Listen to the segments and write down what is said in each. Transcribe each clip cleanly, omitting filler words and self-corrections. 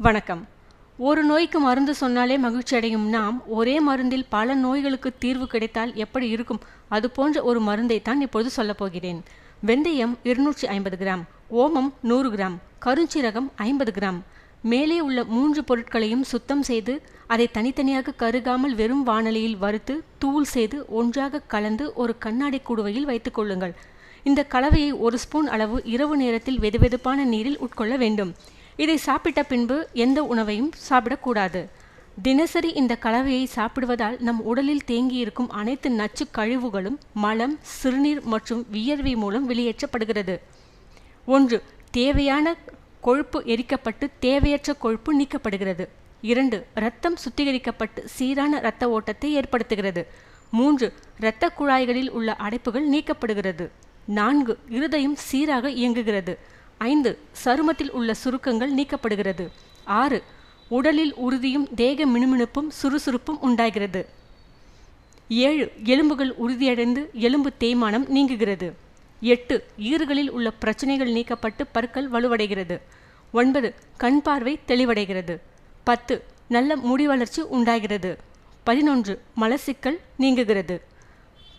வணக்கம். ஒரு நோய்க்கு மருந்து சொன்னாலே மகிழ்ச்சி அடையும் நாம், ஒரே மருந்தில் பல நோய்களுக்கு தீர்வு கிடைத்தால் எப்படி இருக்கும், அது போன்ற ஒரு மருந்தை தான் இப்பொழுது சொல்லப்போகிறேன். வெந்தயம் 250 கிராம், ஓமம் 100 கிராம், கருஞ்சீரகம் 50 கிராம். மேலே உள்ள 3 பொருட்களையும் சுத்தம் செய்து அதை தனித்தனியாக கருகாமல் வெறும் வாணலியில் வறுத்து தூள் செய்து ஒன்றாக கலந்து ஒரு கண்ணாடி குடுவையில் வைத்துக் கொள்ளுங்கள். இந்த கலவையை 1 ஸ்பூன் அளவு இரவு நேரத்தில் வெதுவெதுப்பான நீரில் உட்கொள்ள வேண்டும். இதை சாப்பிட்ட பின்பு எந்த உணவையும் சாப்பிடக்கூடாது. தினசரி இந்த கலவையை சாப்பிடுவதால் நம் உடலில் தேங்கியிருக்கும் அனைத்து நச்சு கழிவுகளும் மலம், சிறுநீர் மற்றும் வியர்வை மூலம் வெளியேற்றப்படுகிறது. 1. தேவையான கொழுப்பு எரிக்கப்பட்டு தேவையற்ற கொழுப்பு நீக்கப்படுகிறது. 2. இரத்தம் சுத்திகரிக்கப்பட்டு சீரான இரத்த ஓட்டத்தை ஏற்படுத்துகிறது. 3. இரத்த குழாய்களில் உள்ள அடைப்புகள் நீக்கப்படுகிறது. 4. இருதயம் சீராக இயங்குகிறது. 5. சருமத்தில் உள்ள சுருக்கங்கள் நீக்கப்படுகிறது. 6. உடலில் உறுதியும் தேக மினுமினுப்பும் சுறுசுறுப்பும் உண்டாகிறது. 7. எலும்புகள் உறுதியடைந்து எலும்பு தேய்மானம் நீங்குகிறது. 8. ஈறுகளில் உள்ள பிரச்சனைகள் நீக்கப்பட்டு பற்கள் வலுவடைகிறது. 9. கண் பார்வை தெளிவடைகிறது. 10. நல்ல முடி வளர்ச்சி உண்டாகிறது. 11. மலச்சிக்கல் நீங்குகிறது.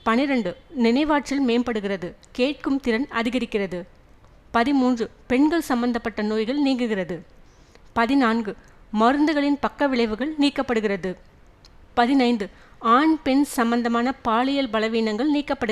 12. நினைவாற்றல் மேம்படுகிறது. கேட்கும் திறன் அதிகரிக்கிறது. 13. பெண்கள் சம்பந்தப்பட்ட நோய்கள் நீங்குகிறது. 14. மருந்துகளின் பக்க விளைவுகள் நீக்கப்படுகிறது. 15. ஆண் பெண் சம்பந்தமான பாலியல் பலவீனங்கள் நீக்கப்படுகிறது.